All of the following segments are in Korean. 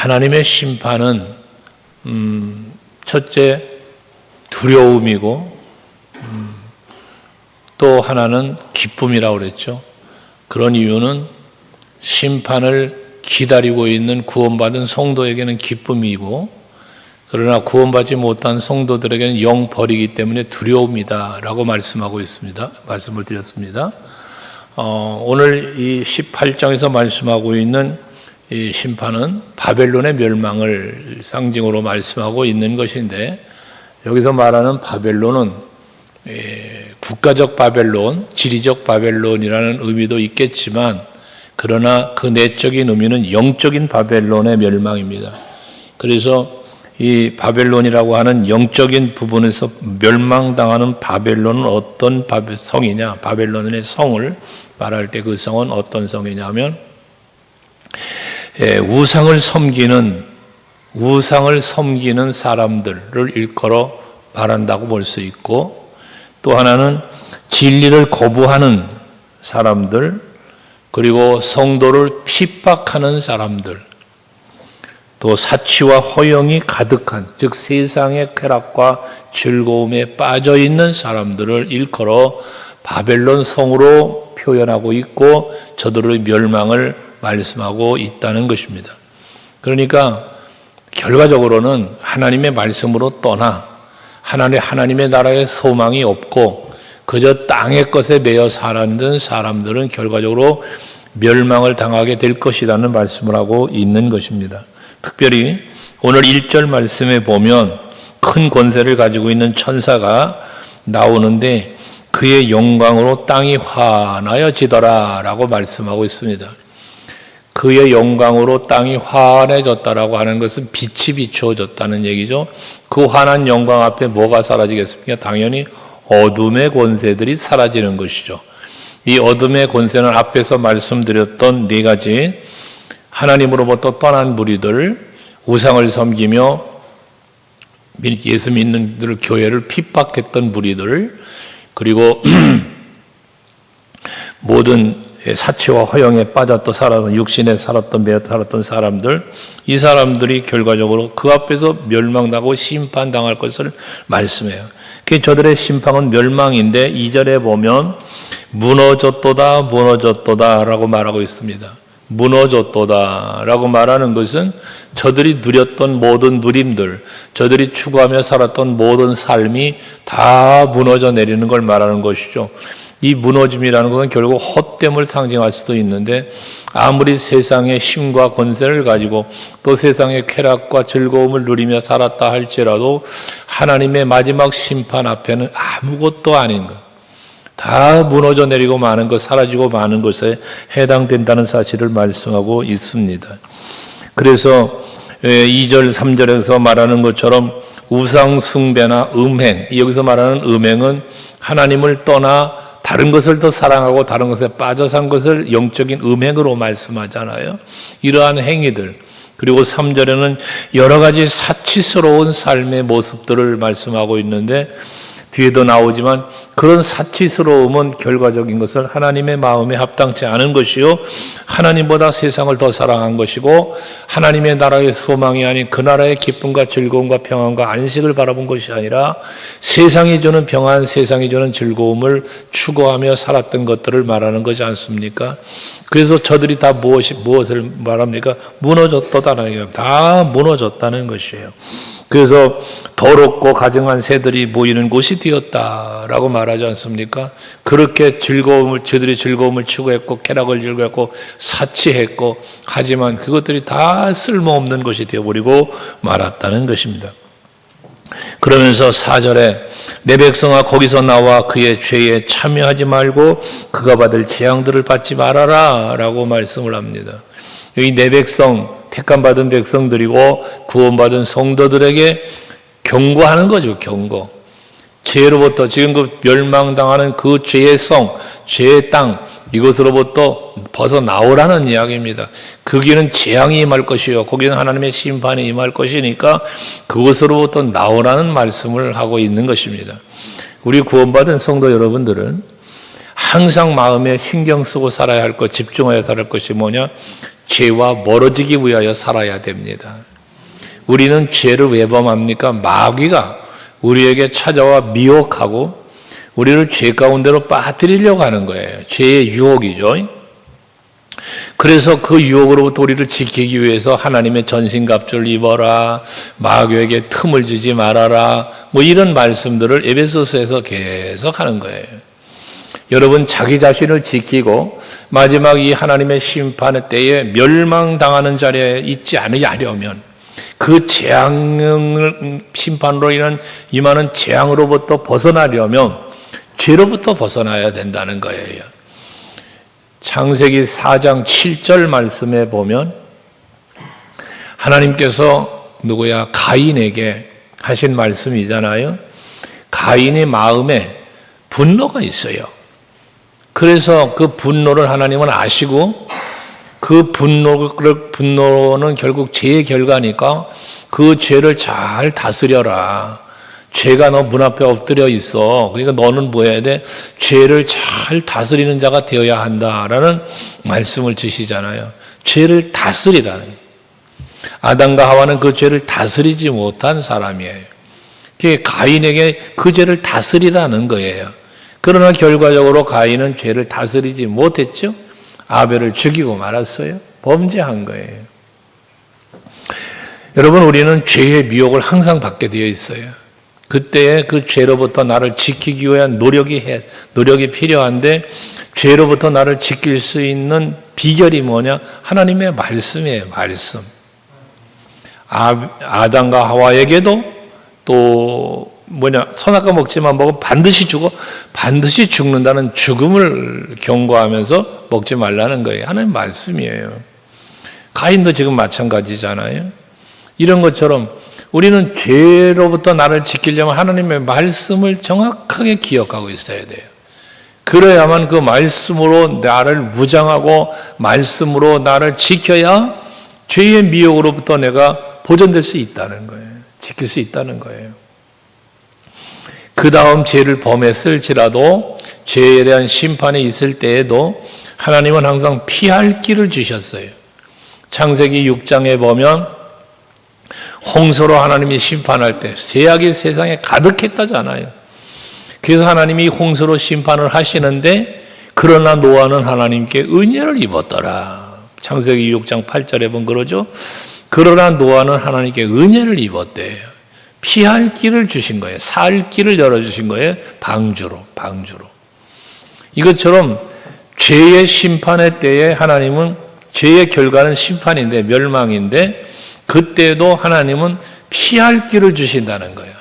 하나님의 심판은 첫째 두려움이고 또 하나는 기쁨이라고 그랬죠. 그런 이유는 심판을 기다리고 있는 구원받은 성도에게는 기쁨이고, 그러나 구원받지 못한 성도들에게는 영 벌이기 때문에 두려움이다라고 말씀하고 있습니다. 말씀을 드렸습니다. 오늘 이 18장에서 말씀하고 있는 이 심판은 바벨론의 멸망을 상징으로 말씀하고 있는 것인데, 여기서 말하는 바벨론은 국가적 바벨론, 지리적 바벨론이라는 의미도 있겠지만, 그러나 그 내적인 의미는 영적인 바벨론의 멸망입니다. 그래서 이 바벨론이라고 하는 영적인 부분에서 멸망당하는 바벨론은 어떤 성이냐? 바벨론의 성을 말할 때 그 성은 어떤 성이냐면 우상을 섬기는 사람들을 일컬어 말한다고 볼 수 있고, 또 하나는 진리를 거부하는 사람들, 그리고 성도를 핍박하는 사람들, 또 사치와 허영이 가득한, 즉 세상의 쾌락과 즐거움에 빠져 있는 사람들을 일컬어 바벨론 성으로 표현하고 있고, 저들의 멸망을 말씀하고 있다는 것입니다. 그러니까 결과적으로는 하나님의 말씀으로 떠나 하나님의 나라에 소망이 없고 그저 땅의 것에 매여 살았던 사람들은 결과적으로 멸망을 당하게 될 것이라는 말씀을 하고 있는 것입니다. 특별히 오늘 1절 말씀에 보면 큰 권세를 가지고 있는 천사가 나오는데 그의 영광으로 땅이 환하여지더라 라고 말씀하고 있습니다. 그의 영광으로 땅이 환해졌다라고 하는 것은 빛이 비추어졌다는 얘기죠. 그 환한 영광 앞에 뭐가 사라지겠습니까? 당연히 어둠의 권세들이 사라지는 것이죠. 이 어둠의 권세는 앞에서 말씀드렸던 네 가지, 하나님으로부터 떠난 무리들, 우상을 섬기며 예수 믿는 교회를 핍박했던 무리들, 그리고 모든 사치와 허영에 빠졌던 살았던, 육신에 살았던, 매어 살았던 사람들, 이 사람들이 결과적으로 그 앞에서 멸망당하고 심판당할 것을 말씀해요. 저들의 심판은 멸망인데 2절에 보면 무너졌도다 라고 말하고 있습니다. 무너졌도다 라고 말하는 것은 저들이 누렸던 모든 누림들, 저들이 추구하며 살았던 모든 삶이 다 무너져 내리는 걸 말하는 것이죠. 이 무너짐이라는 것은 결국 헛됨을 상징할 수도 있는데, 아무리 세상의 힘과 권세를 가지고 또 세상의 쾌락과 즐거움을 누리며 살았다 할지라도 하나님의 마지막 심판 앞에는 아무것도 아닌 것, 다 무너져 내리고 마는 것, 사라지고 마는 것에 해당된다는 사실을 말씀하고 있습니다. 그래서 2절, 3절에서 말하는 것처럼 우상 숭배나 음행, 여기서 말하는 음행은 하나님을 떠나 다른 것을 더 사랑하고 다른 것에 빠져 산 것을 영적인 음행으로 말씀하잖아요. 이러한 행위들, 그리고 3절에는 여러 가지 사치스러운 삶의 모습들을 말씀하고 있는데, 뒤에도 나오지만 그런 사치스러움은 결과적인 것은 하나님의 마음에 합당치 않은 것이요, 하나님보다 세상을 더 사랑한 것이고 하나님의 나라의 소망이 아닌 그 나라의 기쁨과 즐거움과 평안과 안식을 바라본 것이 아니라 세상이 주는 평안, 세상이 주는 즐거움을 추구하며 살았던 것들을 말하는 것이 않습니까? 그래서 저들이 다 무엇을 말합니까? 무너졌다는 얘기예요. 다 무너졌다는 것이에요. 그래서 더럽고 가증한 새들이 모이는 곳이 되었다라고 말하지 않습니까? 그렇게 저들이 즐거움을 추구했고 쾌락을 즐거웠고 사치했고, 하지만 그것들이 다 쓸모없는 것이 되어버리고 말았다는 것입니다. 그러면서 4절에 내 백성아 거기서 나와 그의 죄에 참여하지 말고 그가 받을 재앙들을 받지 말아라 라고 말씀을 합니다. 여기 내 백성, 택함받은 백성들이고 구원받은 성도들에게 경고하는 거죠. 경고. 죄로부터 지금 그 멸망당하는 그 죄의 성, 죄의 땅, 이것으로부터 벗어나오라는 이야기입니다. 거기는 재앙이 임할 것이요, 거기는 하나님의 심판이 임할 것이니까 그것으로부터 나오라는 말씀을 하고 있는 것입니다. 우리 구원받은 성도 여러분들은 항상 마음에 신경 쓰고 살아야 할 것, 집중하여 살아야 할 것이 뭐냐? 죄와 멀어지기 위하여 살아야 됩니다. 우리는 죄를 왜 범합니까? 마귀가 우리에게 찾아와 미혹하고 우리를 죄 가운데로 빠뜨리려고 하는 거예요. 죄의 유혹이죠. 그래서 그 유혹으로부터 우리를 지키기 위해서 하나님의 전신갑주를 입어라, 마귀에게 틈을 주지 말아라, 뭐 이런 말씀들을 에베소서에서 계속 하는 거예요. 여러분, 자기 자신을 지키고 마지막 이 하나님의 심판의 때에 멸망당하는 자리에 있지 않으려면, 그 재앙을 심판으로 인한 임하는 재앙으로부터 벗어나려면 죄로부터 벗어나야 된다는 거예요. 창세기 4장 7절 말씀에 보면 하나님께서 가인에게 하신 말씀이잖아요. 가인의 마음에 분노가 있어요. 그래서 그 분노를 하나님은 아시고 그 분노는 결국 죄의 결과니까 그 죄를 잘 다스려라. 죄가 너 문 앞에 엎드려 있어. 그러니까 너는 뭐 해야 돼? 죄를 잘 다스리는 자가 되어야 한다라는 말씀을 주시잖아요. 죄를 다스리라는. 아담과 하와는 그 죄를 다스리지 못한 사람이에요. 가인에게 그 죄를 다스리라는 거예요. 그러나 결과적으로 가인은 죄를 다스리지 못했죠. 아벨을 죽이고 말았어요. 범죄한 거예요. 여러분, 우리는 죄의 미혹을 항상 받게 되어 있어요. 그때에 그 죄로부터 나를 지키기 위한 노력이 필요한데, 죄로부터 나를 지킬 수 있는 비결이 뭐냐? 하나님의 말씀이에요. 말씀. 아담과 하와에게도 또 선악과 먹지만 먹으면 반드시 죽는다는 죽음을 경고하면서 먹지 말라는 거예요. 하나님 말씀이에요. 가인도 지금 마찬가지잖아요. 이런 것처럼 우리는 죄로부터 나를 지키려면 하나님의 말씀을 정확하게 기억하고 있어야 돼요. 그래야만 그 말씀으로 나를 무장하고 말씀으로 나를 지켜야 죄의 미혹으로부터 내가 보존될 수 있다는 거예요. 지킬 수 있다는 거예요. 그 다음 죄를 범했을지라도 죄에 대한 심판이 있을 때에도 하나님은 항상 피할 길을 주셨어요. 창세기 6장에 보면 홍수로 하나님이 심판할 때 죄악이 세상에 가득했다잖아요. 그래서 하나님이 홍수로 심판을 하시는데, 그러나 노아는 하나님께 은혜를 입었더라. 창세기 6장 8절에 보면 그러죠. 그러나 노아는 하나님께 은혜를 입었대요. 피할 길을 주신 거예요. 살 길을 열어주신 거예요. 방주로. 이것처럼 죄의 심판의 때에 하나님은, 죄의 결과는 심판인데, 멸망인데, 그때도 하나님은 피할 길을 주신다는 거예요.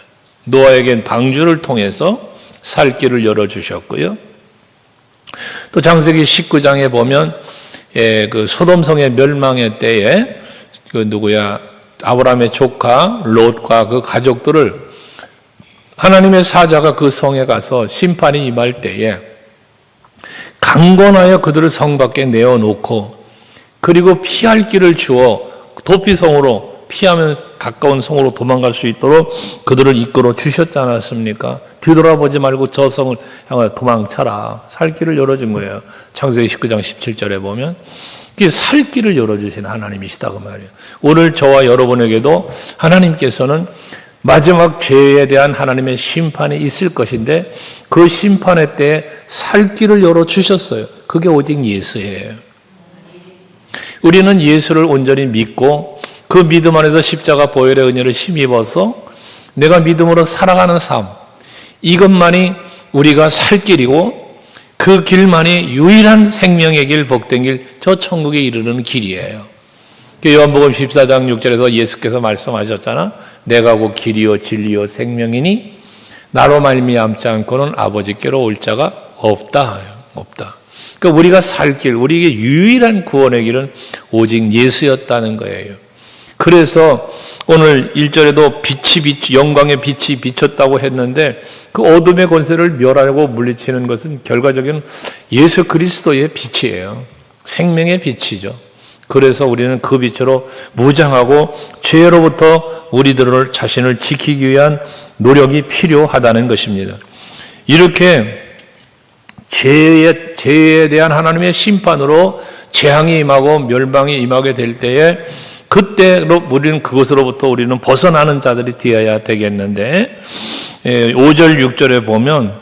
노아에겐 방주를 통해서 살 길을 열어주셨고요. 또 창세기 19장에 보면 그 소돔성의 멸망의 때에 아브라함의 조카 롯과 그 가족들을 하나님의 사자가 그 성에 가서 심판이 임할 때에 강권하여 그들을 성 밖에 내어놓고, 그리고 피할 길을 주어 도피성으로, 피하면 가까운 성으로 도망갈 수 있도록 그들을 이끌어 주셨지 않았습니까? 뒤돌아보지 말고 저 성을 향해 도망쳐라. 살 길을 열어준 거예요. 창세기 19장 17절에 보면 살 길을 열어주신 하나님이시다 그 말이에요. 오늘 저와 여러분에게도 하나님께서는 마지막 죄에 대한 하나님의 심판이 있을 것인데, 그 심판의 때에 살 길을 열어주셨어요. 그게 오직 예수예요. 우리는 예수를 온전히 믿고 그 믿음 안에서 십자가 보혈의 은혜를 힘입어서 내가 믿음으로 살아가는 삶, 이것만이 우리가 살 길이고, 그 길만이 유일한 생명의 길, 복된 길, 저 천국에 이르는 길이에요. 요한복음 14장 6절에서 예수께서 말씀하셨잖아. 내가 곧 길이요 진리요 생명이니 나로 말미암지 않고는 아버지께로 올 자가 없다. 그러니까 우리가 살 길, 우리에게 유일한 구원의 길은 오직 예수였다는 거예요. 그래서 오늘 1절에도 영광의 빛이 비쳤다고 했는데, 그 어둠의 권세를 멸하고 물리치는 것은 결과적인 예수 그리스도의 빛이에요. 생명의 빛이죠. 그래서 우리는 그 빛으로 무장하고 죄로부터 우리들을 자신을 지키기 위한 노력이 필요하다는 것입니다. 이렇게 죄에 대한 하나님의 심판으로 재앙이 임하고 멸망이 임하게 될 때에 그때로 우리는 그것으로부터 우리는 벗어나는 자들이 되어야 되겠는데 5절 6절에 보면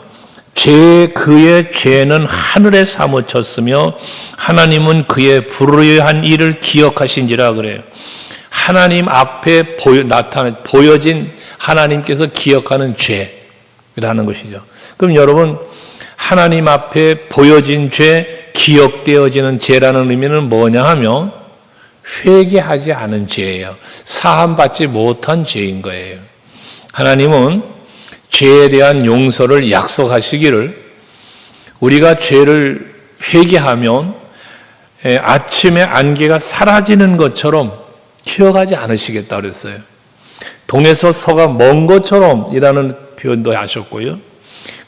그의 죄는 하늘에 사무쳤으며 하나님은 그의 불의한 일을 기억하신지라 그래요. 하나님 앞에 보여진 하나님께서 기억하는 죄라는 것이죠. 그럼 여러분 하나님 앞에 보여진 죄, 기억되어지는 죄라는 의미는 뭐냐 하면 회개하지 않은 죄예요. 사함받지 못한 죄인 거예요. 하나님은 죄에 대한 용서를 약속하시기를 우리가 죄를 회개하면 아침에 안개가 사라지는 것처럼 기억하지 않으시겠다 그랬어요. 동에서 서가 먼 것처럼이라는 표현도 하셨고요.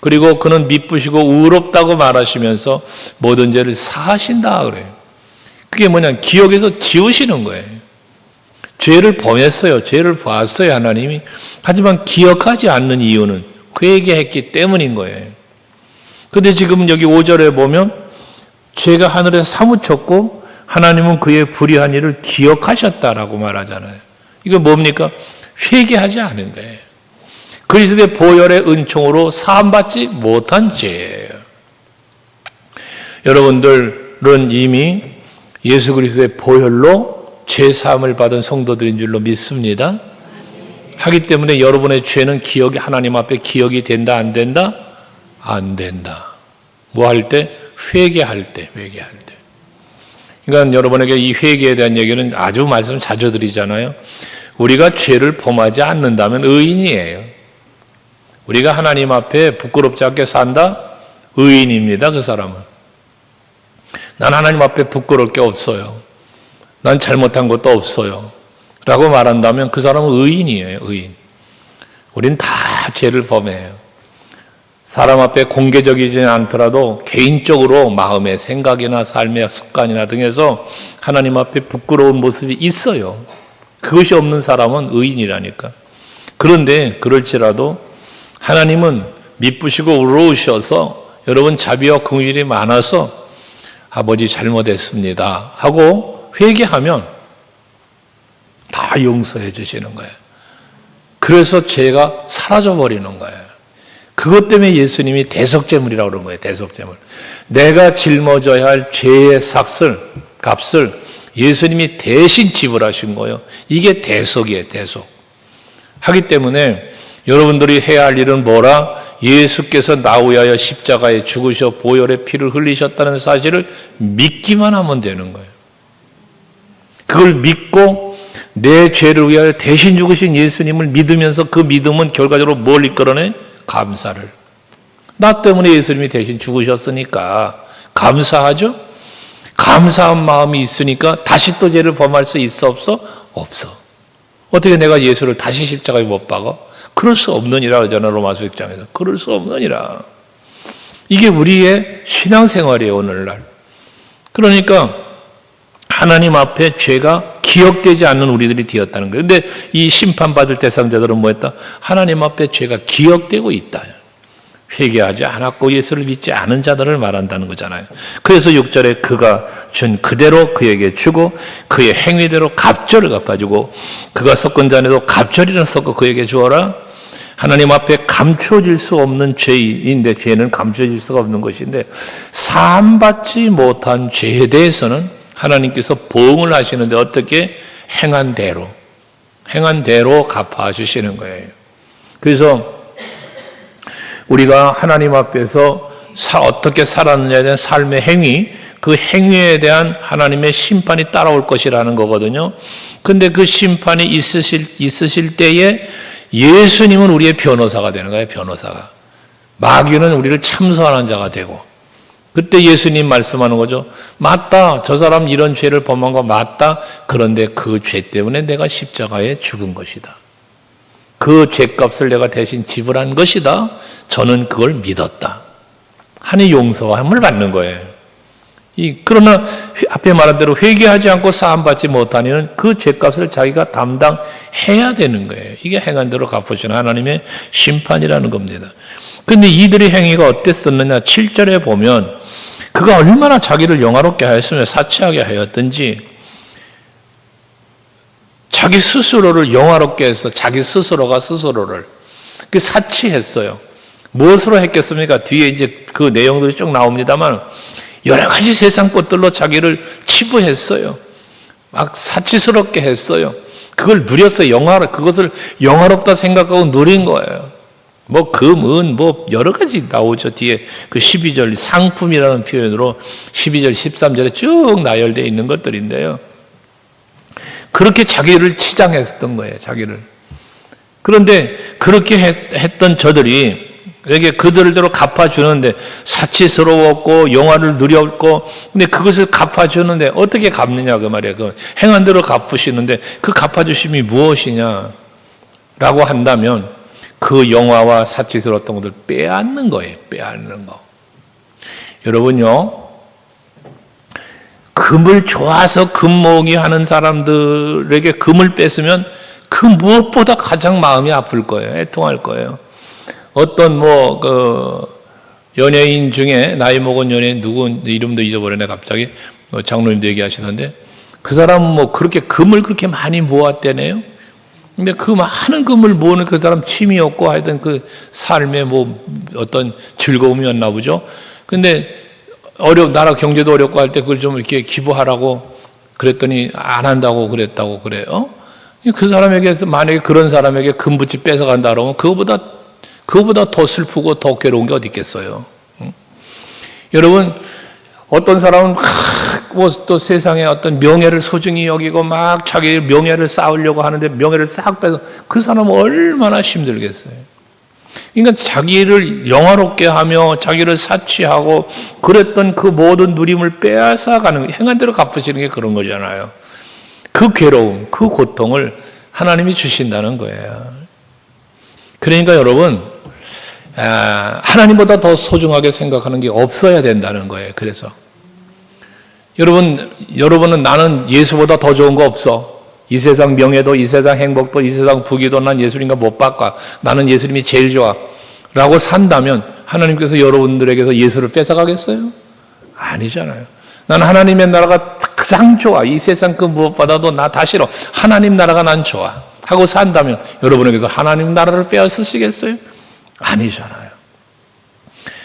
그리고 그는 미쁘시고 의롭다고 말하시면서 모든 죄를 사하신다 그래요. 그게 뭐냐? 기억에서 지우시는 거예요. 죄를 범했어요. 죄를 봤어요, 하나님이. 하지만 기억하지 않는 이유는 그에게 했기 때문인 거예요. 그런데 지금 여기 5절에 보면 죄가 하늘에 사무쳤고 하나님은 그의 불의한 일을 기억하셨다라고 말하잖아요. 이거 뭡니까? 회개하지 않은 거예요. 그리스도의 보혈의 은총으로 사함받지 못한 죄예요. 여러분들은 이미 예수 그리스도의 보혈로 죄사함을 받은 성도들인 줄로 믿습니다. 하기 때문에 여러분의 죄는 기억이 하나님 앞에 기억이 된다 안 된다? 안 된다. 뭐 할 때? 회개할 때. 그러니까 여러분에게 이 회개에 대한 얘기는 아주 말씀 자주 드리잖아요. 우리가 죄를 범하지 않는다면 의인이에요. 우리가 하나님 앞에 부끄럽지 않게 산다? 의인입니다. 그 사람은. 난 하나님 앞에 부끄러울 게 없어요. 난 잘못한 것도 없어요. 라고 말한다면 그 사람은 의인이에요. 의인. 우린 다 죄를 범해요. 사람 앞에 공개적이지 않더라도 개인적으로 마음의 생각이나 삶의 습관이나 등에서 하나님 앞에 부끄러운 모습이 있어요. 그것이 없는 사람은 의인이라니까. 그런데 그럴지라도 하나님은 미쁘시고 의로우셔서 여러분 자비와 긍휼이 많아서 아버지 잘못했습니다 하고 회개하면 다 용서해 주시는 거예요. 그래서 죄가 사라져 버리는 거예요. 그것 때문에 예수님이 대속제물이라고 그런 거예요. 대속제물. 내가 짊어져야 할 죄의 값을 예수님이 대신 지불하신 거예요. 이게 대속이에요. 대속. 하기 때문에 여러분들이 해야 할 일은 뭐라? 예수께서 나 위하여 십자가에 죽으셔 보혈의 피를 흘리셨다는 사실을 믿기만 하면 되는 거예요. 그걸 믿고 내 죄를 위하여 대신 죽으신 예수님을 믿으면서 그 믿음은 결과적으로 뭘 이끌어내? 감사를. 나 때문에 예수님이 대신 죽으셨으니까 감사하죠? 감사한 마음이 있으니까 다시 또 죄를 범할 수 있어 없어? 없어. 어떻게 내가 예수를 다시 십자가에 못 박아? 그럴 수 없느니라 그러잖아. 로마서 6장에서. 그럴 수 없느니라. 이게 우리의 신앙생활이에요. 오늘날. 그러니까 하나님 앞에 죄가 기억되지 않는 우리들이 되었다는 거예요. 그런데 이 심판받을 대상자들은 뭐했다? 하나님 앞에 죄가 기억되고 있다. 회개하지 않았고 예수를 믿지 않은 자들을 말한다는 거잖아요. 그래서 6절에 그가 준 그대로 그에게 주고 그의 행위대로 갑절을 갚아주고 그가 섞은 잔에도 갑절이나 섞어 그에게 주어라. 하나님 앞에 감춰질 수 없는 죄인데 죄는 감춰질 수가 없는 것인데 사함받지 못한 죄에 대해서는 하나님께서 보응을 하시는데 어떻게? 행한 대로 갚아주시는 거예요. 그래서 우리가 하나님 앞에서 어떻게 살았느냐에 대한 삶의 행위, 그 행위에 대한 하나님의 심판이 따라올 것이라는 거거든요. 그런데 그 심판이 있으실 때에 예수님은 우리의 변호사가 되는 거예요. 변호사가. 마귀는 우리를 참소하는 자가 되고 그때 예수님 말씀하는 거죠. 맞다. 저 사람 이런 죄를 범한 거 맞다. 그런데 그 죄 때문에 내가 십자가에 죽은 것이다. 그 죄값을 내가 대신 지불한 것이다. 저는 그걸 믿었다. 하나님의 용서함을 받는 거예요. 그러나 앞에 말한 대로 회개하지 않고 사함받지 못하니는 그 죄값을 자기가 담당해야 되는 거예요. 이게 행한 대로 갚으시는 하나님의 심판이라는 겁니다. 그런데 이들의 행위가 어땠었느냐? 7절에 보면 그가 얼마나 자기를 영화롭게 하였으며 사치하게 하였든지 자기 스스로를 영화롭게 해서 자기 스스로가 스스로를 사치했어요. 무엇으로 했겠습니까? 뒤에 이제 그 내용들이 쭉 나옵니다만 여러 가지 세상 것들로 자기를 치부했어요. 막 사치스럽게 했어요. 그걸 누렸어요. 그것을 영화롭다 생각하고 누린 거예요. 뭐 금, 은, 뭐 여러 가지 나오죠. 뒤에 그 12절 상품이라는 표현으로 12절, 13절에 쭉 나열되어 있는 것들인데요. 그렇게 자기를 치장했던 거예요. 자기를. 그런데 그렇게 했던 저들이 에게 그들대로 갚아주는데 사치스러웠고 영화를 누렸고 근데 그것을 갚아주는데 어떻게 갚느냐 그 말이에요. 그 행한 대로 갚으시는데 그 갚아주심이 무엇이냐 라고 한다면 그 영화와 사치스러웠던 것을 빼앗는 거예요. 빼앗는 거. 여러분요, 금을 좋아서 금 모으기 하는 사람들에게 금을 뺐으면 그 무엇보다 가장 마음이 아플 거예요. 애통할 거예요. 어떤 연예인 중에 나이 먹은 연예인 누구 이름도 잊어버렸네 갑자기 장로님도 얘기하시던데 그 사람은 그렇게 금을 그렇게 많이 모았대네요. 근데 그 많은 금을 모으는 그 사람 취미였고 하여튼 그 삶의 어떤 즐거움이었나 보죠. 근데 나라 경제도 어렵고 할 때 그걸 좀 이렇게 기부하라고 그랬더니 안 한다고 그랬다고 그래요. 그 사람에게서 만약에 그런 사람에게 금붙이 뺏어간다 그러면 그거보다 더 슬프고 더 괴로운 게 어디 있겠어요. 여러분, 어떤 사람은 또 세상에 어떤 명예를 소중히 여기고 막 자기 명예를 쌓으려고 하는데 명예를 싹 빼서 그 사람은 얼마나 힘들겠어요. 그러니까 자기를 영화롭게 하며 자기를 사치하고 그랬던 그 모든 누림을 빼앗아가는 행한 대로 갚으시는 게 그런 거잖아요. 그 괴로움, 그 고통을 하나님이 주신다는 거예요. 그러니까 여러분, 하나님보다 더 소중하게 생각하는 게 없어야 된다는 거예요. 그래서 여러분은 나는 예수보다 더 좋은 거 없어. 이 세상 명예도, 이 세상 행복도, 이 세상 부귀도 난 예수님과 못 바꿔. 나는 예수님이 제일 좋아. 라고 산다면 하나님께서 여러분들에게서 예수를 뺏어가겠어요? 아니잖아요. 나는 하나님의 나라가 가장 좋아. 이 세상 그 무엇보다도 나 다 싫어. 하나님 나라가 난 좋아. 하고 산다면 여러분에게서 하나님 나라를 빼앗으시겠어요? 아니잖아요.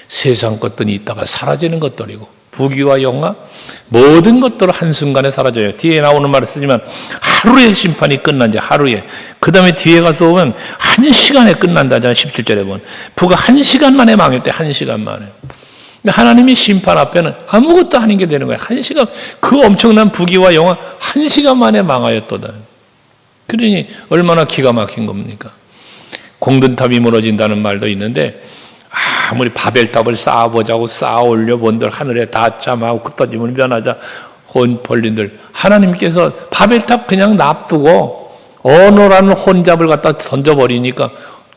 세상 것들이 있다가 사라지는 것들이고 부귀와 영화 모든 것들은 한순간에 사라져요. 뒤에 나오는 말을 쓰지만 하루의 심판이 끝난지 하루에. 그 다음에 뒤에 가서 보면 1시간에 끝난다잖아요. 17절에 보면 부가 1시간 만에 망했대. 1시간 만에. 하나님이 심판 앞에는 아무것도 아닌 게 되는 거예요. 1시간 그 엄청난 부귀와 영화 1시간 만에 망하였도다. 그러니 얼마나 기가 막힌 겁니까? 공든탑이 무너진다는 말도 있는데 아무리 바벨탑을 쌓아보자고 쌓아올려 본들 하늘에 닿자마고 흩어지면 변하자 혼벌린들 하나님께서 바벨탑 그냥 놔두고 언어라는 혼잡을 갖다 던져버리니까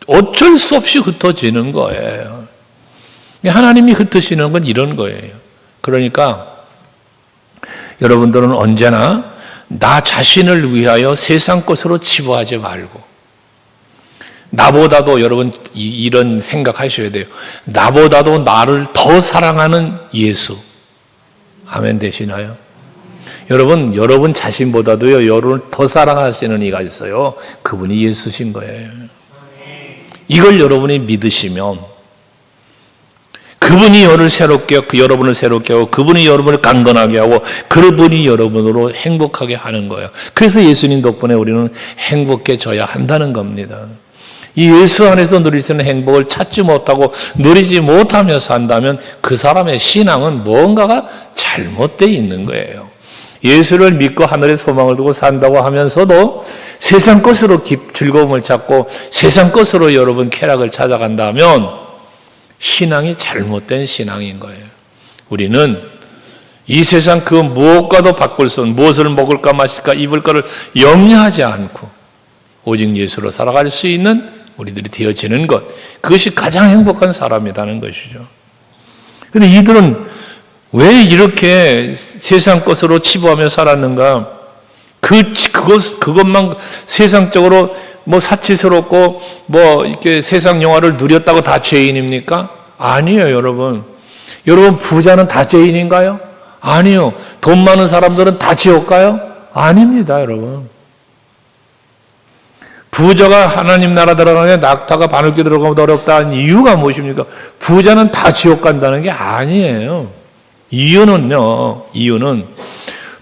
어쩔 수 없이 흩어지는 거예요. 하나님이 흩으시는 건 이런 거예요. 그러니까 여러분들은 언제나 나 자신을 위하여 세상 것으로 치부하지 말고 나보다도 여러분 이런 생각하셔야 돼요. 나보다도 나를 더 사랑하는 예수. 아멘 되시나요? 여러분 자신보다도요 여러분을 더 사랑하시는 이가 있어요. 그분이 예수신 거예요. 이걸 여러분이 믿으시면 그분이 여러분을 새롭게 하고 그분이 여러분을 강건하게 하고 그분이 여러분으로 행복하게 하는 거예요. 그래서 예수님 덕분에 우리는 행복해져야 한다는 겁니다. 이 예수 안에서 누릴 수 있는 행복을 찾지 못하고 누리지 못하며 산다면 그 사람의 신앙은 뭔가가 잘못되어 있는 거예요. 예수를 믿고 하늘의 소망을 두고 산다고 하면서도 세상 것으로 즐거움을 찾고 세상 것으로 여러분 쾌락을 찾아간다면 신앙이 잘못된 신앙인 거예요. 우리는 이 세상 그 무엇과도 바꿀 수 없는 무엇을 먹을까 마실까 입을까를 염려하지 않고 오직 예수로 살아갈 수 있는 우리들이 되어지는 것, 그것이 가장 행복한 사람이라는 것이죠. 그런데 이들은 왜 이렇게 세상 것으로 치부하며 살았는가? 그것만 세상적으로 사치스럽고 이렇게 세상 영화를 누렸다고 다 죄인입니까? 아니에요, 여러분. 여러분, 부자는 다 죄인인가요? 아니요. 돈 많은 사람들은 다 지옥 가요? 아닙니다, 여러분. 부자가 하나님 나라 들어가는데 낙타가 바늘귀 들어가면 어렵다는 이유가 무엇입니까? 부자는 다 지옥 간다는 게 아니에요. 이유는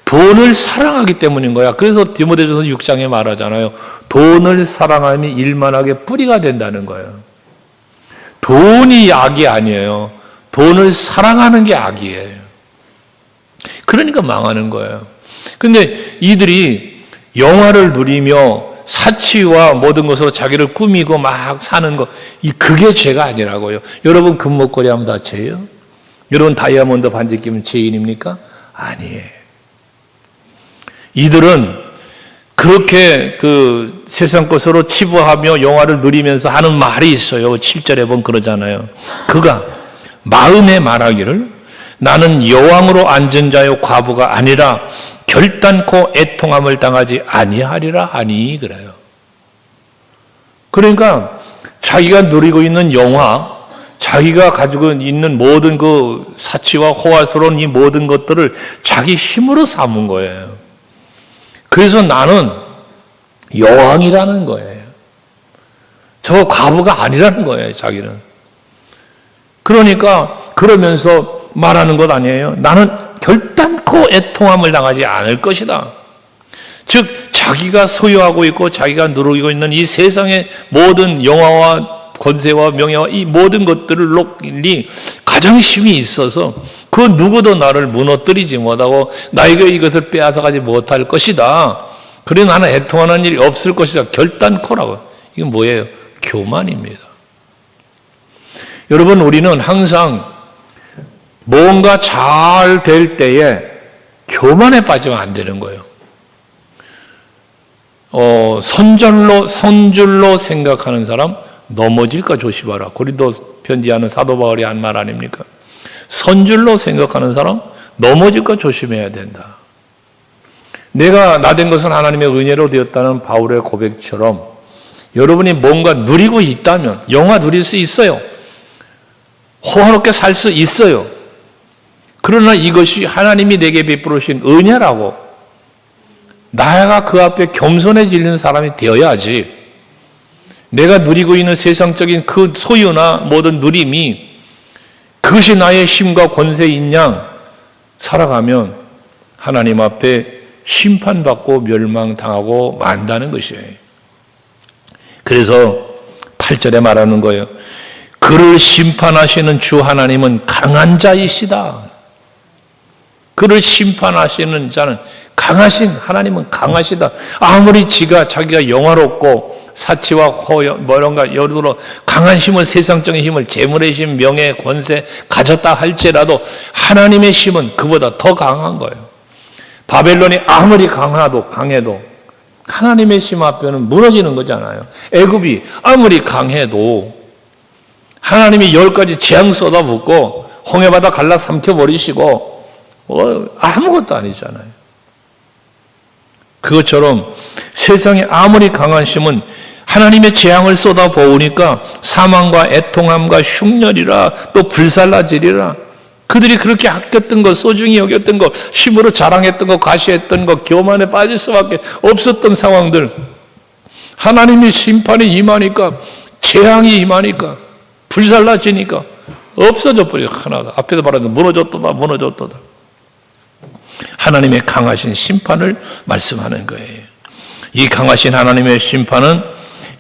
돈을 사랑하기 때문인 거야. 그래서 디모데전서 6장에 말하잖아요. 돈을 사랑함이 일만하게 뿌리가 된다는 거예요. 돈이 악이 아니에요. 돈을 사랑하는 게 악이에요. 그러니까 망하는 거예요. 근데 이들이 영화를 누리며 사치와 모든 것으로 자기를 꾸미고 막 사는 거, 그게 죄가 아니라고요. 여러분, 금목걸이 하면 다 죄예요? 여러분, 다이아몬드 반지 끼면 죄인입니까? 아니에요. 이들은 그렇게 그 세상 것으로 치부하며 영화를 누리면서 하는 말이 있어요. 7절에 보면 그러잖아요. 그가 마음에 말하기를 나는 여왕으로 앉은 자요 과부가 아니라 결단코 애통함을 당하지 아니하리라 하니 그래요. 그러니까 자기가 누리고 있는 영화, 자기가 가지고 있는 모든 그 사치와 호화스러운 이 모든 것들을 자기 힘으로 삼은 거예요. 그래서 나는 여왕이라는 거예요. 저 과부가 아니라는 거예요, 자기는. 그러니까 그러면서 말하는 것 아니에요. 나는 결단코 애통함을 당하지 않을 것이다. 즉 자기가 소유하고 있고 자기가 누리고 있는 이 세상의 모든 영화와 권세와 명예와 이 모든 것들이 가장 힘이 있어서 그 누구도 나를 무너뜨리지 못하고 나에게 이것을 빼앗아가지 못할 것이다. 그래 나는 애통하는 일이 없을 것이다. 결단코라고. 이건 뭐예요? 교만입니다. 여러분, 우리는 항상 뭔가 잘 될 때에 교만에 빠지면 안 되는 거예요. 선줄로 생각하는 사람 넘어질까 조심하라. 고린도 편지하는 사도 바울이 한 말 아닙니까? 선줄로 생각하는 사람 넘어질까 조심해야 된다. 내가 나된 것은 하나님의 은혜로 되었다는 바울의 고백처럼 여러분이 뭔가 누리고 있다면 영화 누릴 수 있어요. 호화롭게 살 수 있어요. 그러나 이것이 하나님이 내게 베풀으신 은혜라고 나가 그 앞에 겸손해지는 사람이 되어야지 내가 누리고 있는 세상적인 그 소유나 모든 누림이 그것이 나의 힘과 권세인 양 살아가면 하나님 앞에 심판받고 멸망당하고 만다는 것이에요. 그래서 8절에 말하는 거예요. 그를 심판하시는 주 하나님은 강한 자이시다. 그를 심판하시는 자는 강하신 하나님은 강하시다. 아무리 자기가 영화롭고 사치와 뭐런가 여러 강한 힘을 강한 힘을 재물의 힘, 명예, 권세 가졌다 할지라도 하나님의 힘은 그보다 더 강한 거예요. 바벨론이 아무리 강해도 하나님의 힘 앞에는 무너지는 거잖아요. 애굽이 아무리 강해도 하나님이 10가지 재앙 쏟아붓고 홍해바다 갈라 삼켜버리시고 아무것도 아니잖아요. 그것처럼 세상에 아무리 강한 힘은 하나님의 재앙을 쏟아부으니까 사망과 애통함과 흉년이라 또 불살라지리라. 그들이 그렇게 아꼈던 것, 소중히 여겼던 것, 힘으로 자랑했던 것, 과시했던 것, 교만에 빠질 수밖에 없었던 상황들, 하나님의 심판이 임하니까, 재앙이 임하니까, 불살라지니까 없어져 버려요. 하나가 앞에서 말하는 무너졌도다. 하나님의 강하신 심판을 말씀하는 거예요. 이 강하신 하나님의 심판은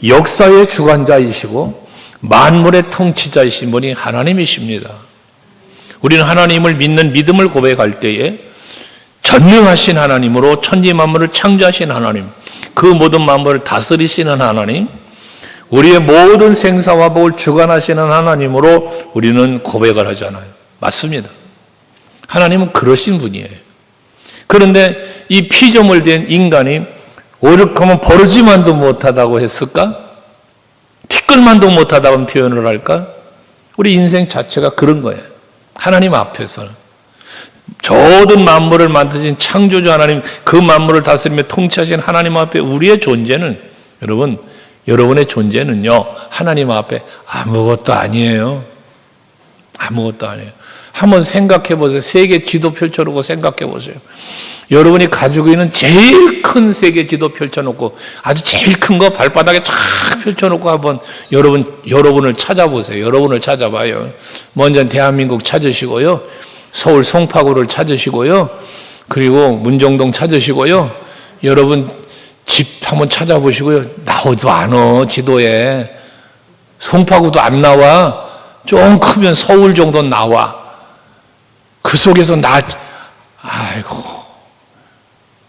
역사의 주관자이시고 만물의 통치자이신 분이 하나님이십니다. 우리는 하나님을 믿는 믿음을 고백할 때에 전능하신 하나님으로 천지 만물을 창조하신 하나님, 그 모든 만물을 다스리시는 하나님, 우리의 모든 생사와 복을 주관하시는 하나님으로 우리는 고백을 하잖아요. 맞습니다. 하나님은 그러신 분이에요. 그런데 이 피조물 된 인간이 오죽하면 버르지만도 못하다고 했을까? 티끌만도 못하다고 표현을 할까? 우리 인생 자체가 그런 거예요. 하나님 앞에서는. 모든 만물을 만드신 창조주 하나님, 그 만물을 다스리며 통치하신 하나님 앞에 우리의 존재는, 여러분의 존재는요, 하나님 앞에 아무것도 아니에요. 아무것도 아니에요. 한번 생각해 보세요. 세계 지도 펼쳐놓고 생각해 보세요. 여러분이 가지고 있는 제일 큰 세계 지도 펼쳐놓고 아주 제일 큰 거 발바닥에 쫙 펼쳐놓고 한번 여러분을 찾아보세요. 여러분을 찾아봐요. 먼저 대한민국 찾으시고요. 서울 송파구를 찾으시고요. 그리고 문정동 찾으시고요. 여러분 집 한번 찾아보시고요. 나오지도 않아 지도에. 송파구도 안 나와. 좀 크면 서울 정도 나와. 그 속에서 아이고.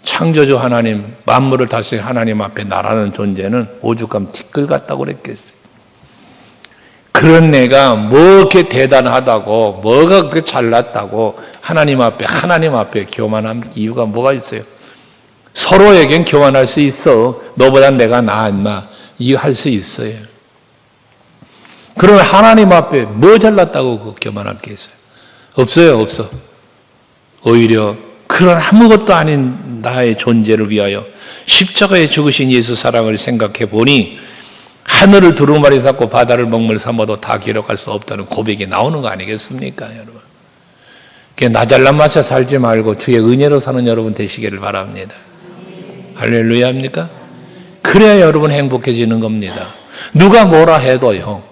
창조주 하나님, 만물을 다스린 하나님 앞에 나라는 존재는 오죽하면 티끌 같다고 그랬겠어요. 그런 내가 뭐 이렇게 대단하다고, 뭐가 그렇게 잘났다고 하나님 앞에 교만한 이유가 뭐가 있어요? 서로에겐 교만할 수 있어. 너보다 내가 나아 임마. 이거 할 수 있어요. 그러면 하나님 앞에 뭐 잘났다고 그 교만할 게 있어요? 없어요, 없어. 오히려 그런 아무것도 아닌 나의 존재를 위하여 십자가에 죽으신 예수 사랑을 생각해 보니 하늘을 두루마리 삼고 바다를 먹물 삼아도 다 기록할 수 없다는 고백이 나오는 거 아니겠습니까, 여러분? 나 잘난 맛에 살지 말고 주의 은혜로 사는 여러분 되시기를 바랍니다. 할렐루야입니까? 그래야 여러분 행복해지는 겁니다. 누가 뭐라 해도요.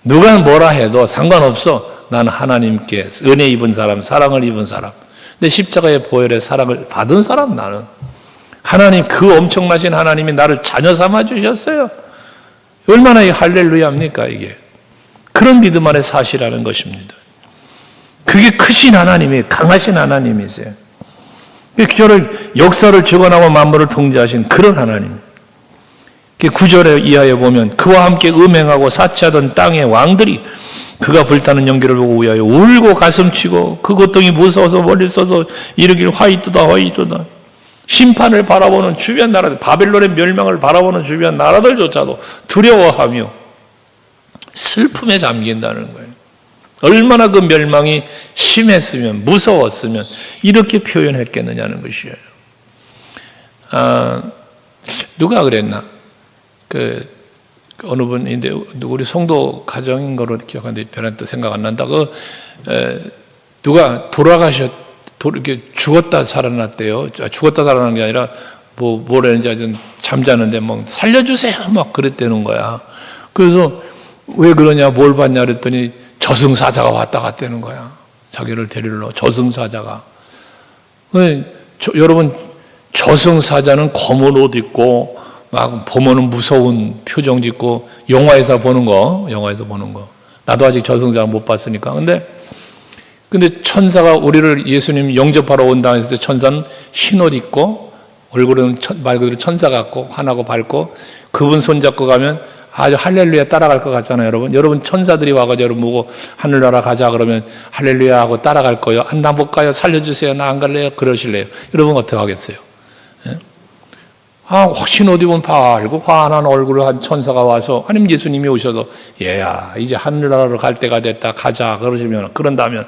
누가 뭐라 해도 상관없어. 나는 하나님께 은혜 입은 사람, 사랑을 입은 사람. 근데 십자가의 보혈의 사랑을 받은 사람 나는. 하나님, 그 엄청나신 하나님이 나를 자녀 삼아 주셨어요. 얼마나 할렐루야입니까, 이게. 그런 믿음 안에 사시라는 것입니다. 그게 크신 하나님이, 강하신 하나님이세요. 저를 역사를 주관하고 만물을 통제하신 그런 하나님. 9절에 이하에 보면 그와 함께 음행하고 사치하던 땅의 왕들이 그가 불타는 연기를 보고 위하여 울고 가슴치고 그 고통이 무서워서 멀리 서서 이르길 화이트다 화이트다. 심판을 바라보는 주변 나라들, 바벨론의 멸망을 바라보는 주변 나라들조차도 두려워하며 슬픔에 잠긴다는 거예요. 얼마나 그 멸망이 심했으면, 무서웠으면 이렇게 표현했겠느냐는 것이에요. 누가 그랬나? 어느 분인데, 우리 송도 가정인 거로 기억하는데 별한 또 생각 안 난다. 누가 이렇게 죽었다 살아났대요. 죽었다 살아난 게 아니라, 뭐라는지 아주 잠자는데 살려주세요! 막 그랬다는 거야. 그래서 왜 그러냐, 뭘 봤냐 그랬더니 저승사자가 왔다 갔다는 거야. 자기를 데리러 저승사자가. 여러분, 저승사자는 검은 옷 입고 막 보면은 무서운 표정 짓고 영화에서 보는 거. 나도 아직 저승사자 못 봤으니까. 근데 천사가 우리를 예수님 영접하러 온다 했을 때 천사는 흰 옷 입고 얼굴은 말 그대로 천사 같고 환하고 밝고 그분 손잡고 가면 아주 할렐루야 따라갈 것 같잖아요, 여러분. 여러분 천사들이 와가지고 여러분 보고 하늘나라 가자 그러면 할렐루야 하고 따라갈 거예요. 안 나 못 가요. 살려주세요. 나 안 갈래요. 그러실래요? 여러분 어떻게 하겠어요? 예? 흰 옷 입은 밝고 환한 얼굴을 한 천사가 와서 아니면 예수님이 오셔서 얘야 이제 하늘나라로 갈 때가 됐다 가자 그런다면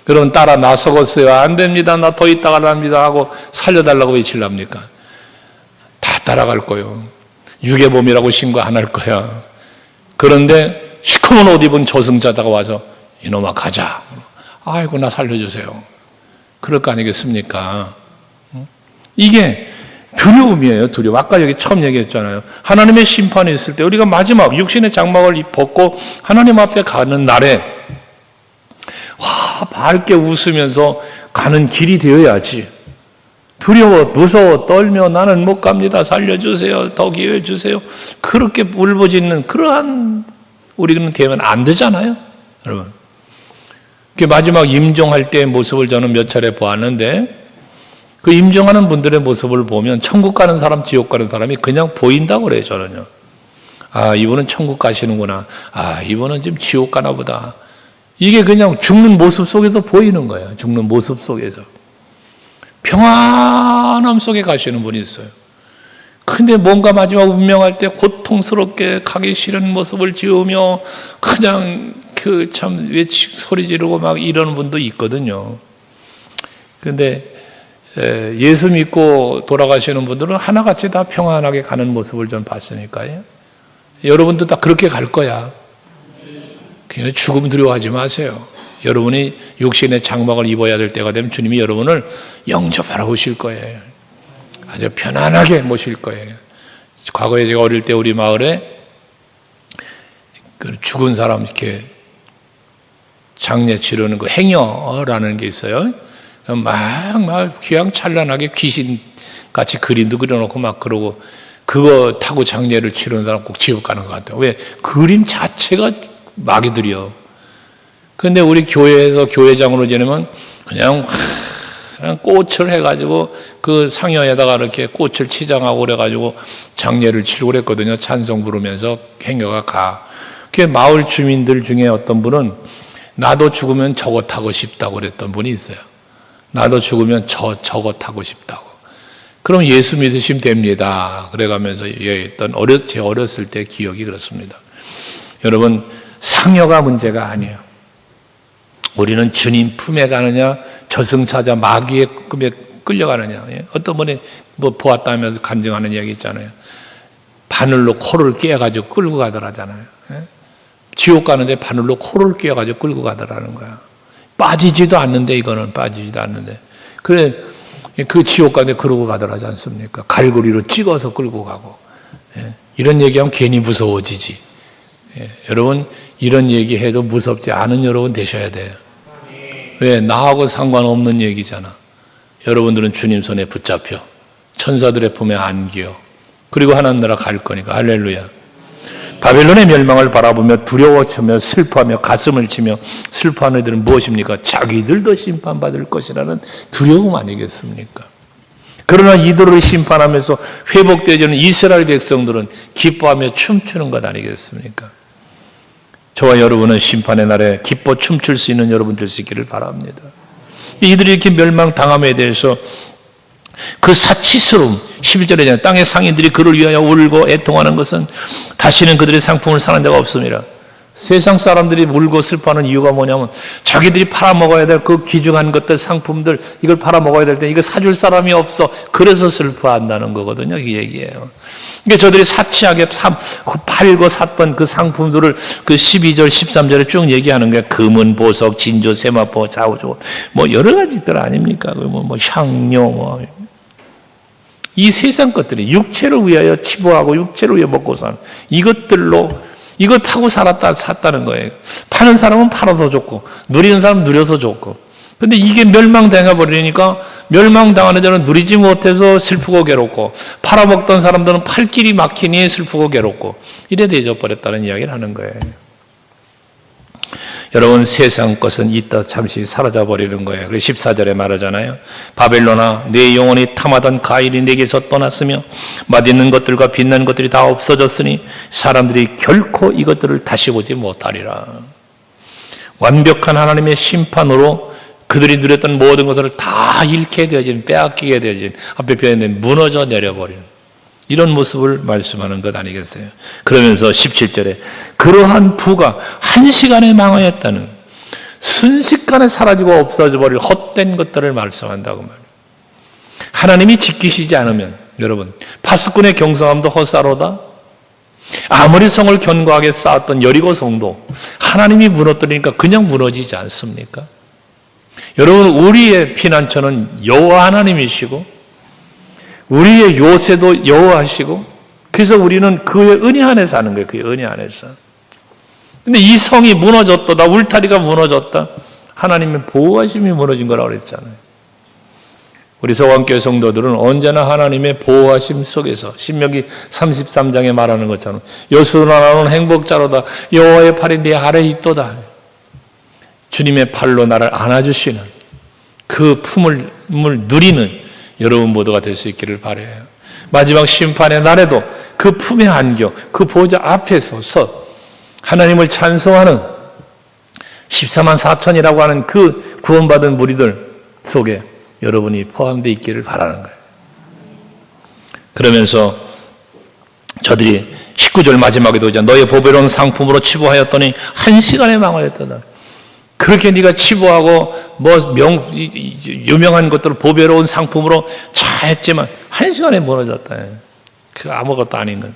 그럼 따라 나서겠어요? 안 됩니다. 나 더 있다가 갑니다 하고 살려달라고 외칠랍니까? 다 따라갈 거예요. 유괴범이라고 신고 안 할 거야. 그런데 시커먼 옷 입은 저승자다가 와서 이놈아 가자. 아이고 나 살려주세요. 그럴 거 아니겠습니까? 이게 두려움이에요. 두려움. 아까 여기 처음 얘기했잖아요. 하나님의 심판이 있을 때 우리가 마지막 육신의 장막을 벗고 하나님 앞에 가는 날에 밝게 웃으면서 가는 길이 되어야지. 두려워, 무서워, 떨며 나는 못 갑니다. 살려주세요. 더 기회 주세요. 그렇게 울부짖는 그러한 우리는 되면 안 되잖아요. 여러분. 마지막 임종할 때의 모습을 저는 몇 차례 보았는데 그 임종하는 분들의 모습을 보면 천국 가는 사람, 지옥 가는 사람이 그냥 보인다고 그래요. 저는요. 이분은 천국 가시는구나. 이분은 지금 지옥 가나 보다. 이게 그냥 죽는 모습 속에서 보이는 거예요. 죽는 모습 속에서. 평안함 속에 가시는 분이 있어요. 근데 뭔가 마지막 운명할 때 고통스럽게 가기 싫은 모습을 지으며 그냥 참 소리 지르고 막 이러는 분도 있거든요. 근데 예수 믿고 돌아가시는 분들은 하나같이 다 평안하게 가는 모습을 전 봤으니까요. 여러분도 다 그렇게 갈 거야. 그냥 죽음 두려워하지 마세요. 여러분이 육신의 장막을 입어야 될 때가 되면 주님이 여러분을 영접하러 오실 거예요. 아주 편안하게 모실 거예요. 과거에 제가 어릴 때 우리 마을에 그 죽은 사람 이렇게 장례 치르는 그 행여라는 게 있어요. 막 휘황찬란하게 귀신같이 그림도 그려놓고 막 그러고 그거 타고 장례를 치르는 사람 꼭 지옥 가는 것 같아요. 왜? 그림 자체가 마귀들이요. 그런데 우리 교회에서 교회장으로 지내면 그냥 꽃을 해가지고 그 상여에다가 이렇게 꽃을 치장하고 그래가지고 장례를 치르고 그랬거든요. 찬송 부르면서 행여가 가. 그 마을 주민들 중에 어떤 분은 나도 죽으면 저거 타고 싶다고 그랬던 분이 있어요. 나도 죽으면 저거 타고 싶다고. 그럼 예수 믿으시면 됩니다. 그래가면서 얘기했던 제 어렸을 때 기억이 그렇습니다. 여러분, 상여가 문제가 아니에요. 우리는 주님 품에 가느냐, 저승사자 마귀의 꿈에 끌려가느냐. 어떤 분이 뭐 보았다면서 간증하는 이야기 있잖아요. 바늘로 코를 꿰어가지고 끌고 가더라잖아요. 지옥 가는데 바늘로 코를 꿰어가지고 끌고 가더라는 거야. 빠지지도 않는데, 이거는 빠지지도 않는데. 그래, 그 지옥 가는데 그러고 가더라지 않습니까? 갈고리로 찍어서 끌고 가고. 이런 얘기하면 괜히 무서워지지. 여러분, 이런 얘기해도 무섭지 않은 여러분 되셔야 돼요. 왜? 나하고 상관없는 얘기잖아. 여러분들은 주님 손에 붙잡혀 천사들의 품에 안겨. 그리고 하나님 나라 갈 거니까. 할렐루야. 바벨론의 멸망을 바라보며 두려워하며 슬퍼하며 가슴을 치며 슬퍼하는 애들은 무엇입니까? 자기들도 심판받을 것이라는 두려움 아니겠습니까? 그러나 이들을 심판하면서 회복되어지는 이스라엘 백성들은 기뻐하며 춤추는 것 아니겠습니까? 저와 여러분은 심판의 날에 기뻐 춤출 수 있는 여러분 될 수 있기를 바랍니다. 이들이 이렇게 멸망당함에 대해서 그 사치스러움, 11절에 땅의 상인들이 그를 위하여 울고 애통하는 것은 다시는 그들의 상품을 사는 데가 없습니다. 세상 사람들이 울고 슬퍼하는 이유가 뭐냐면 자기들이 팔아먹어야 될 그 귀중한 것들, 상품들, 이걸 팔아먹어야 될 때 이거 사줄 사람이 없어. 그래서 슬퍼한다는 거거든요. 그 얘기예요. 그러니까 저들이 사치하게 팔고 샀던 그 상품들을 그 12절, 13절에 쭉 얘기하는 거예요. 금은, 보석, 진조, 세마포, 자우조, 뭐 여러 가지들 아닙니까? 뭐 향료, 이 세상 것들이 육체를 위하여 치부하고 육체를 위해 먹고 사는 이것들로 이걸 파고 샀다는 거예요. 파는 사람은 팔아서 좋고 누리는 사람은 누려서 좋고. 근데 이게 멸망당해 버리니까 멸망당하는 자는 누리지 못해서 슬프고 괴롭고 팔아먹던 사람들은 팔 길이 막히니 슬프고 괴롭고 이래 되져 버렸다는 이야기를 하는 거예요. 여러분, 세상 것은 이따 잠시 사라져 버리는 거예요. 그래서 14절에 말하잖아요. 바벨론아, 내 영혼이 탐하던 가일이 내게서 떠났으며 맛있는 것들과 빛나는 것들이 다 없어졌으니 사람들이 결코 이것들을 다시 보지 못하리라. 완벽한 하나님의 심판으로 그들이 누렸던 모든 것을 다 잃게 되어진, 빼앗기게 되어진, 앞에 표현된 무너져 내려버리는 이런 모습을 말씀하는 것 아니겠어요? 그러면서 17절에 그러한 부가 한 시간에 망하였다는, 순식간에 사라지고 없어져 버릴 헛된 것들을 말씀한다고 말이에요. 하나님이 지키시지 않으면 여러분, 파수꾼의 경성함도 헛사로다. 아무리 성을 견고하게 쌓았던 여리고 성도 하나님이 무너뜨리니까 그냥 무너지지 않습니까? 여러분, 우리의 피난처는 여호와 하나님이시고 우리의 요새도 여호와시고, 그래서 우리는 그의 은혜 안에 사는 거예요. 그의 은혜 안에서. 근데 이 성이 무너졌다, 울타리가 무너졌다, 하나님의 보호하심이 무너진 거라고 그랬잖아요. 우리 서강교회 성도들은 언제나 하나님의 보호하심 속에서, 신명기 33장에 말하는 것처럼 여수나라는 행복자로다, 여호와의 팔이 내 아래에 있도다. 주님의 팔로 나를 안아주시는 그 품을 누리는 여러분 모두가 될 수 있기를 바라요. 마지막 심판의 날에도 그 품에 안겨 그 보좌 앞에 서서 하나님을 찬송하는 14만 4천이라고 하는 그 구원받은 무리들 속에 여러분이 포함되어 있기를 바라는 거예요. 그러면서 저들이 19절 마지막에도 너의 보배로운 상품으로 치부하였더니 한 시간에 망하였다. 그렇게 네가 치부하고 유명한 것들을 보배로운 상품으로 차 했지만 한 시간에 무너졌다. 그 아무것도 아닌 것.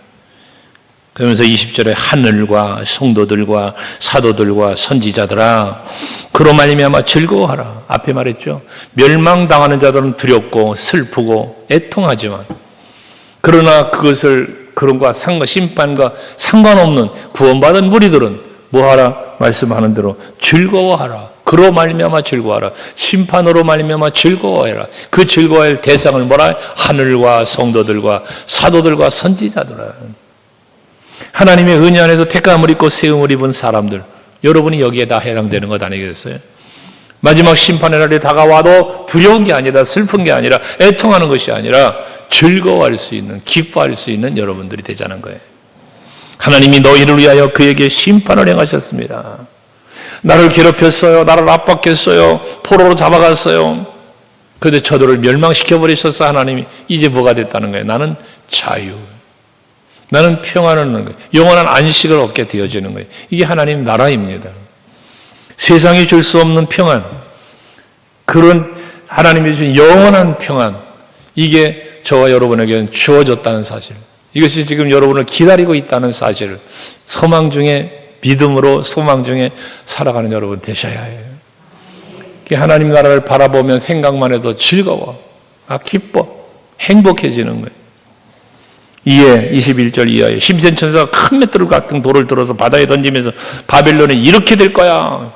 그러면서 20절에 하늘과 성도들과 사도들과 선지자들아 그로 말미암아 즐거워하라. 앞에 말했죠. 멸망당하는 자들은 두렵고 슬프고 애통하지만 그러나 그런과 심판과 상관없는 구원받은 무리들은 뭐하라? 말씀하는 대로 즐거워하라. 그로 말미암아 즐거워하라. 심판으로 말미암아 즐거워해라. 그 즐거워할 대상을 뭐라? 하늘과 성도들과 사도들과 선지자들아. 하나님의 은혜 안에서 택함을 입고 세움을 입은 사람들, 여러분이 여기에 다 해당되는 것 아니겠어요? 마지막 심판의 날이 다가와도 두려운 게 아니라 슬픈 게 아니라 애통하는 것이 아니라 즐거워할 수 있는, 기뻐할 수 있는 여러분들이 되자는 거예요. 하나님이 너희를 위하여 그에게 심판을 행하셨습니다. 나를 괴롭혔어요. 나를 압박했어요. 포로로 잡아갔어요. 그런데 저들을 멸망시켜버리셨어. 하나님이. 이제 뭐가 됐다는 거예요? 나는 자유. 나는 평안을 얻는 거예요. 영원한 안식을 얻게 되어지는 거예요. 이게 하나님 나라입니다. 세상이 줄 수 없는 평안, 그런 하나님이 주신 영원한 평안, 이게 저와 여러분에게는 주어졌다는 사실, 이것이 지금 여러분을 기다리고 있다는 사실을 소망 중에, 믿음으로 소망 중에 살아가는 여러분 되셔야 해요. 하나님 나라를 바라보면 생각만 해도 즐거워, 기뻐, 행복해지는 거예요. 이에 21절 이하에 힘센 천사가 큰 맷돌 같은 돌을 들어서 바다에 던지면서 바벨론이 이렇게 될 거야.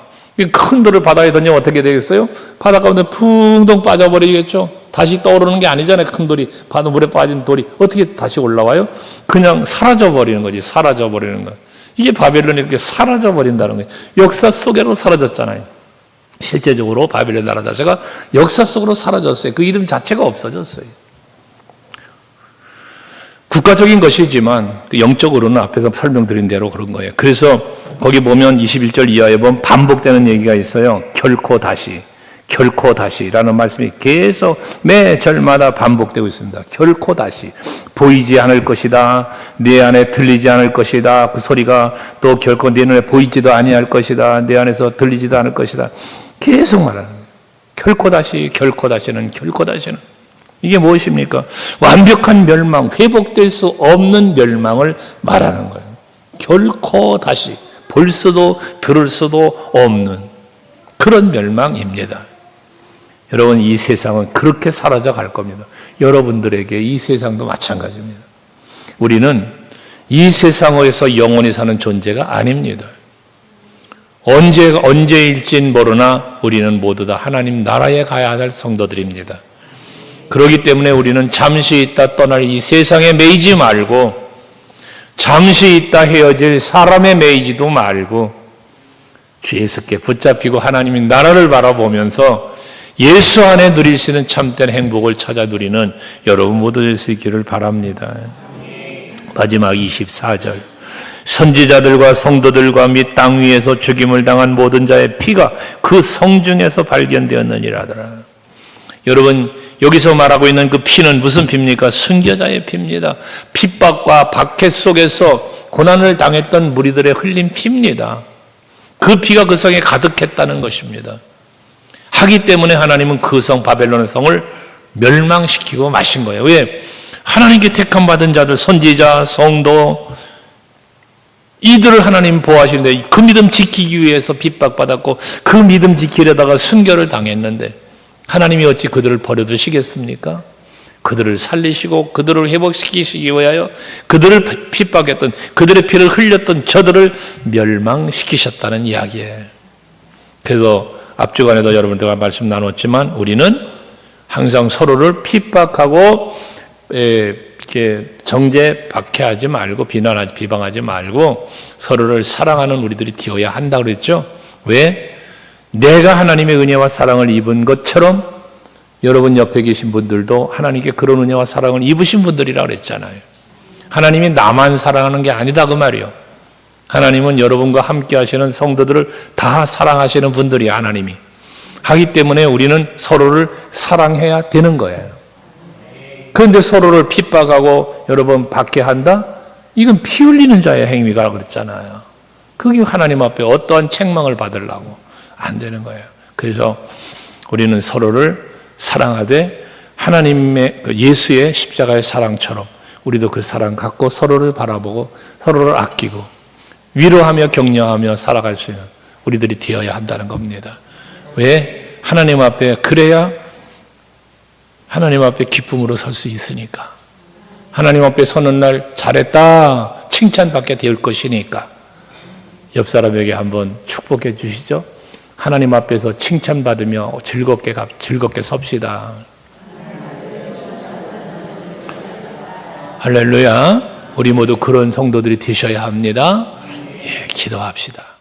큰 돌을 바다에 던지면 어떻게 되겠어요? 바다 가운데 붕덩 빠져버리겠죠. 다시 떠오르는 게 아니잖아요. 큰 돌이, 바다 물에 빠진 돌이 어떻게 다시 올라와요? 그냥 사라져버리는 거지. 사라져버리는 거야. 이게 바벨론이 이렇게 사라져버린다는 거예요. 역사 속으로 사라졌잖아요. 실제적으로 바벨론 나라 자체가 역사 속으로 사라졌어요. 그 이름 자체가 없어졌어요. 국가적인 것이지만 영적으로는 앞에서 설명드린 대로 그런 거예요. 그래서 거기 보면 21절 이하에 보면 반복되는 얘기가 있어요. 결코 다시라는 말씀이 계속 매 절마다 반복되고 있습니다. 결코 다시 보이지 않을 것이다. 내 안에 들리지 않을 것이다. 그 소리가 또 결코 내 눈에 보이지도 아니할 것이다. 내 안에서 들리지도 않을 것이다. 계속 말하는 거예요. 결코 다시는. 이게 무엇입니까? 완벽한 멸망, 회복될 수 없는 멸망을 말하는 거예요. 결코 다시 볼 수도 들을 수도 없는 그런 멸망입니다. 여러분, 이 세상은 그렇게 사라져 갈 겁니다. 여러분들에게 이 세상도 마찬가지입니다. 우리는 이 세상에서 영원히 사는 존재가 아닙니다. 언제일진 모르나 우리는 모두 다 하나님 나라에 가야 할 성도들입니다. 그렇기 때문에 우리는 잠시 있다 떠날 이 세상에 매이지 말고, 잠시 있다 헤어질 사람에 매이지도 말고, 주 예수께 붙잡히고 하나님의 나라를 바라보면서 예수 안에 누릴 수 있는 참된 행복을 찾아 누리는 여러분 모두 될 수 있기를 바랍니다. 마지막 24절. 선지자들과 성도들과 및 땅 위에서 죽임을 당한 모든 자의 피가 그 성중에서 발견되었느니라 하더라. 여러분, 여기서 말하고 있는 그 피는 무슨 피입니까? 순교자의 피입니다. 핍박과 박해 속에서 고난을 당했던 무리들의 흘린 피입니다. 그 피가 그 성에 가득했다는 것입니다. 하기 때문에 하나님은 그 성, 바벨론의 성을 멸망시키고 마신 거예요. 왜? 하나님께 택함 받은 자들, 선지자, 성도, 이들을 하나님 보호하시는데 그 믿음 지키기 위해서 핍박받았고 그 믿음 지키려다가 순교를 당했는데 하나님이 어찌 그들을 버려두시겠습니까? 그들을 살리시고 그들을 회복시키시기 위하여 그들을 핍박했던, 그들의 피를 흘렸던 저들을 멸망시키셨다는 이야기예요. 그래서 앞주간에도 여러분들과 말씀 나눴지만 우리는 항상 서로를 핍박하고 이렇게 정죄 박해하지 말고 비방하지 말고 서로를 사랑하는 우리들이 되어야 한다 그랬죠. 왜? 내가 하나님의 은혜와 사랑을 입은 것처럼 여러분 옆에 계신 분들도 하나님께 그런 은혜와 사랑을 입으신 분들이라 그랬잖아요. 하나님이 나만 사랑하는 게 아니다 그 말이요. 하나님은 여러분과 함께 하시는 성도들을 다 사랑하시는 분들이 하나님이 하기 때문에 우리는 서로를 사랑해야 되는 거예요. 그런데 서로를 핍박하고 여러분 박해한다? 이건 피 흘리는 자의 행위가 그랬잖아요. 그게 하나님 앞에 어떠한 책망을 받으려고 안 되는 거예요. 그래서 우리는 서로를 사랑하되 하나님의 예수의 십자가의 사랑처럼 우리도 그 사랑 갖고 서로를 바라보고 서로를 아끼고 위로하며 격려하며 살아갈 수 있는 우리들이 되어야 한다는 겁니다. 왜? 하나님 앞에 그래야 하나님 앞에 기쁨으로 설 수 있으니까. 하나님 앞에 서는 날 잘했다 칭찬받게 될 것이니까. 옆 사람에게 한번 축복해 주시죠. 하나님 앞에서 칭찬받으며 즐겁게 섭시다. 할렐루야. 우리 모두 그런 성도들이 되셔야 합니다. 예, 기도합시다.